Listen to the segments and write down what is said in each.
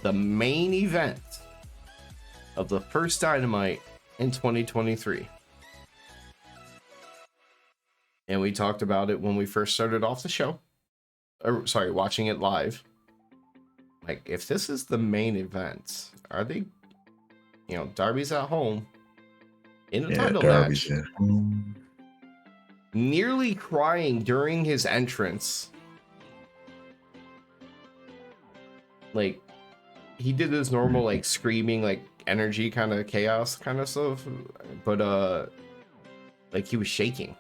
the main event of the first Dynamite in 2023. And we talked about it when we first started off the show. Or, sorry, watching it live. Like, if this is the main event, are they, you know, Darby's at home in a title Darby's match. at home. Nearly crying during his entrance. Like, he did his normal, like, screaming, like, energy kind of chaos kind of stuff. But, like, he was shaking.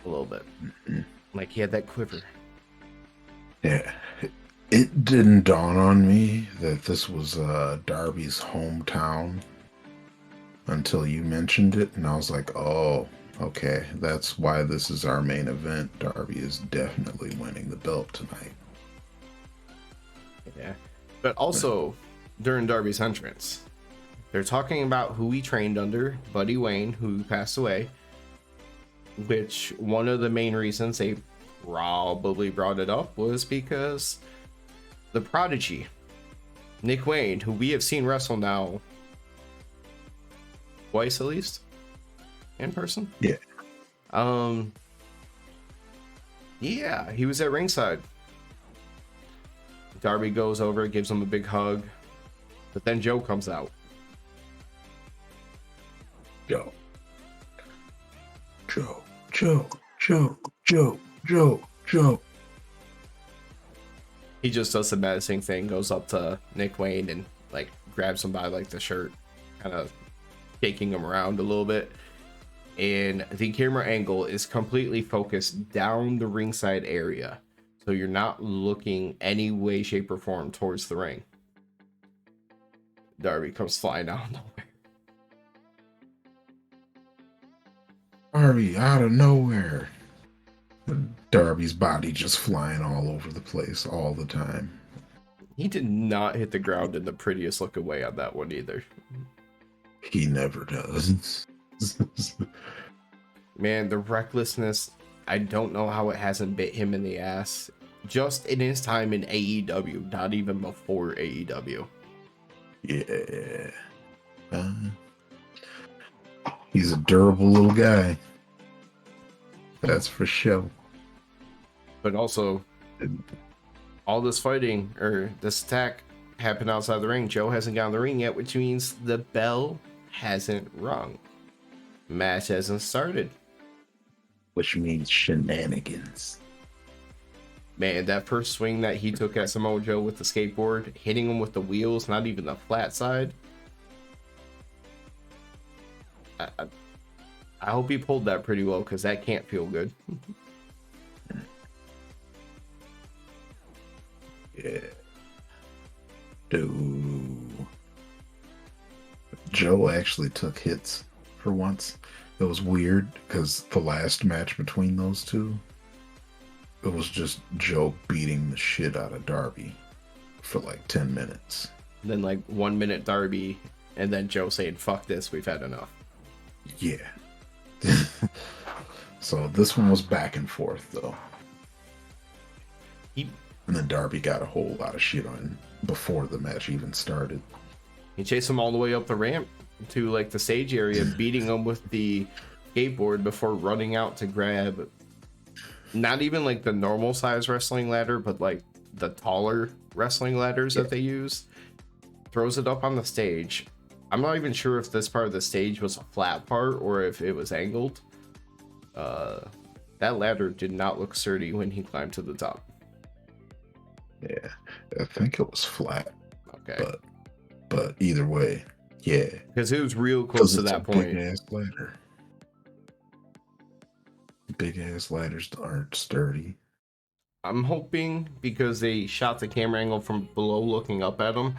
A little bit. Like, he had that quiver. Yeah. It didn't dawn on me that this was Darby's hometown until you mentioned it, and I was like, oh, okay, that's why this is our main event. Darby is definitely winning the belt tonight. Yeah. But also, during Darby's entrance, they're talking about who he trained under, Buddy Wayne, who passed away, which one of the main reasons they probably brought it up was because the Prodigy, Nick Wayne, who we have seen wrestle now twice at least in person. Yeah. Yeah, he was at ringside. Darby goes over, gives him a big hug, but then Joe comes out. Joe. He just does the menacing thing, goes up to Nick Wayne and like grabs him by like the shirt, kind of shaking him around a little bit. And the camera angle is completely focused down the ringside area, so you're not looking any way, shape, or form towards the ring. Darby comes flying out of nowhere. Darby out of nowhere. Darby's body just flying all over the place all the time. He did not hit the ground in the prettiest looking way on that one either. He never does. Man, the recklessness, I don't know how it hasn't bit him in the ass. Just in his time in AEW, not even before AEW. Yeah. He's a durable little guy. That's for sure. But also, all this fighting, or this attack, happened outside the ring. Joe hasn't gotten the ring yet, which means the bell hasn't rung. Match hasn't started. Which means shenanigans. Man, that first swing that he took at Samoa Joe with the skateboard, hitting him with the wheels, not even the flat side. I hope he pulled that pretty well, because that can't feel good. Yeah. Dude. Joe actually took hits for once. It was weird because the last match between those two, it was just Joe beating the shit out of Darby for like 10 minutes. Then like 1 minute Darby, and then Joe saying, fuck this, we've had enough. Yeah. So this one was back and forth though. And then Darby got a whole lot of shit on before the match even started. He chased him all the way up the ramp to like the stage area, beating him with the skateboard before running out to grab not even like the normal size wrestling ladder, but like the taller wrestling ladders that they use. Throws it up on the stage. I'm not even sure if this part of the stage was a flat part or if it was angled. That ladder did not look sturdy when he climbed to the top. Yeah, I think it was flat. Okay. But either way, yeah. Because it was real close to that point. Big ass ladder. Big ass ladders aren't sturdy. I'm hoping, because they shot the camera angle from below looking up at him,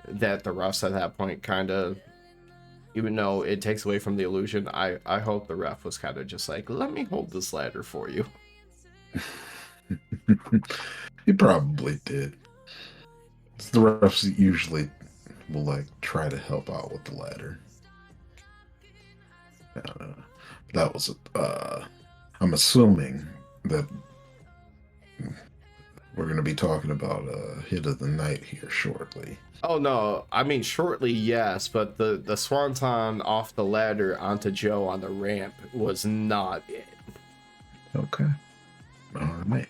that the refs at that point kind of, even though it takes away from the illusion, I hope the ref was kind of just like, let me hold this ladder for you. He probably did. The refs usually will like try to help out with the ladder. That was I'm assuming that we're going to be talking about hit of the night here shortly. Oh no, I mean shortly, yes, but the swanton off the ladder onto Joe on the ramp was not it. Okay. All right.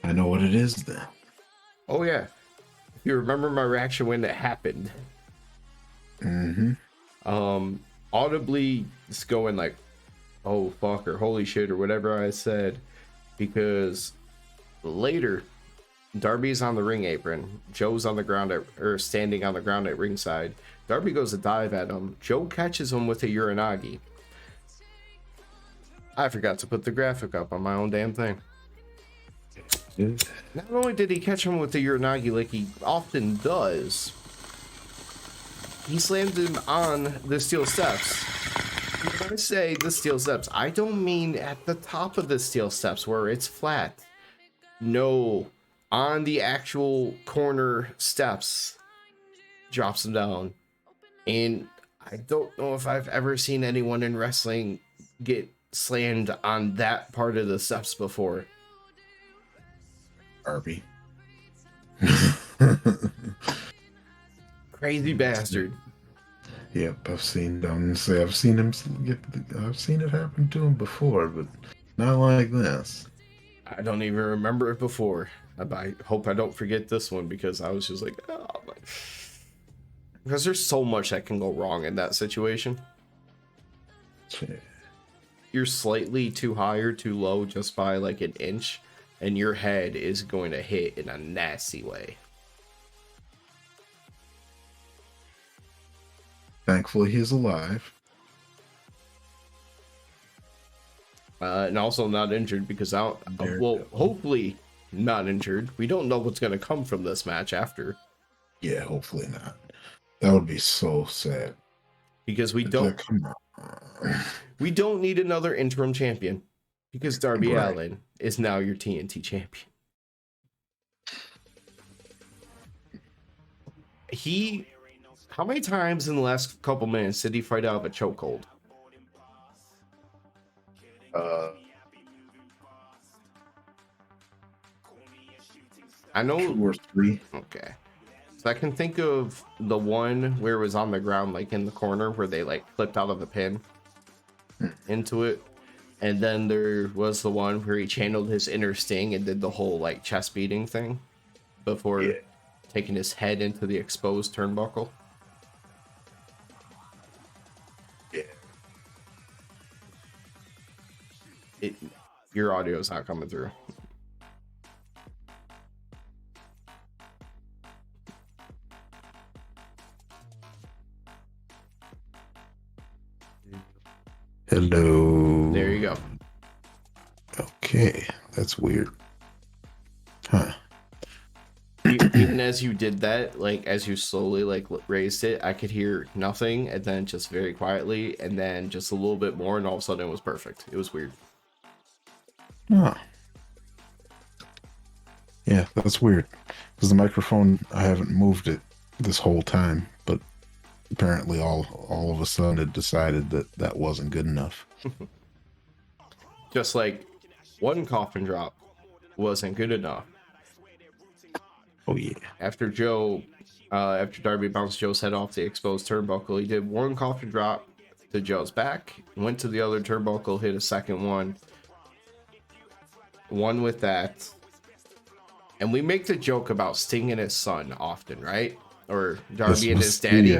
I know what it is then. Oh yeah, if you remember my reaction when it happened, audibly just going like, "Oh fuck" or "Holy shit" or whatever I said, because later Darby's on the ring apron, Joe's on the ground or standing on the ground at ringside. Darby goes to dive at him. Joe catches him with a uranagi. I forgot to put the graphic up on my own damn thing. Not only did he catch him with the uranagi like he often does, he slammed him on the steel steps. When I say the steel steps, I don't mean at the top of the steel steps where it's flat. No, on the actual corner steps, drops him down. And I don't know if I've ever seen anyone in wrestling get slammed on that part of the steps before. Darby. Crazy bastard. Yep, I've seen him I've seen it happen to him before, but not like this. I don't even remember it before. I hope I don't forget this one, because I was just like, oh my. Because there's so much that can go wrong in that situation. Yeah. You're slightly too high or too low just by like an inch, and your head is going to hit in a nasty way. Thankfully, he's alive. And also not injured, because hopefully not injured. We don't know what's going to come from this match after. Yeah, hopefully not. That would be so sad. Because we don't need another interim champion, because Darby Allin is now your TNT champion. How many times in the last couple minutes did he fight out of a chokehold? I know 2 or 3. Okay. So I can think of the one where it was on the ground, like in the corner, where they like flipped out of the pin into it. And then there was the one where he channeled his inner Sting and did the whole like chest beating thing before taking his head into the exposed turnbuckle. Yeah. Your audio is not coming through. Hello. There you go. Okay, that's weird. Huh. Even as you did that, like as you slowly like raised it, I could hear nothing, and then just very quietly, and then just a little bit more, and all of a sudden it was perfect. It was weird. Huh. Yeah, that's weird. Because the microphone, I haven't moved it this whole time, but apparently all of a sudden it decided that wasn't good enough. Just like one coffin drop wasn't good enough. Oh yeah. After Darby bounced Joe's head off the exposed turnbuckle, he did one coffin drop to Joe's back, went to the other turnbuckle, hit a second one with that. And we make the joke about Sting and his son often, right? Or Darby and his daddy.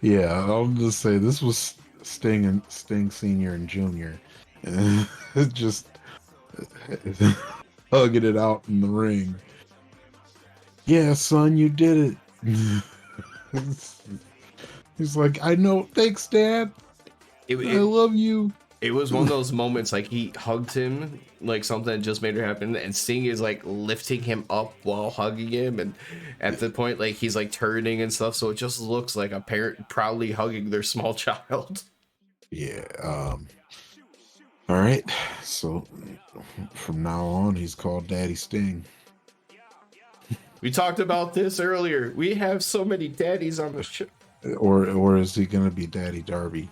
Yeah, I'll just say this was Sting Senior and Junior. Just hugging it out in the ring. Yeah, son, you did it. He's like, I know. Thanks, Dad. I love you. It was one of those moments, like he hugged him, like something just made it happen, and Sting is like lifting him up while hugging him, and at the point, like he's like turning and stuff, so it just looks like a parent proudly hugging their small child. Yeah. All right. So from now on, he's called Daddy Sting. We talked about this earlier. We have so many daddies on the show. Or is he gonna be Daddy Darby?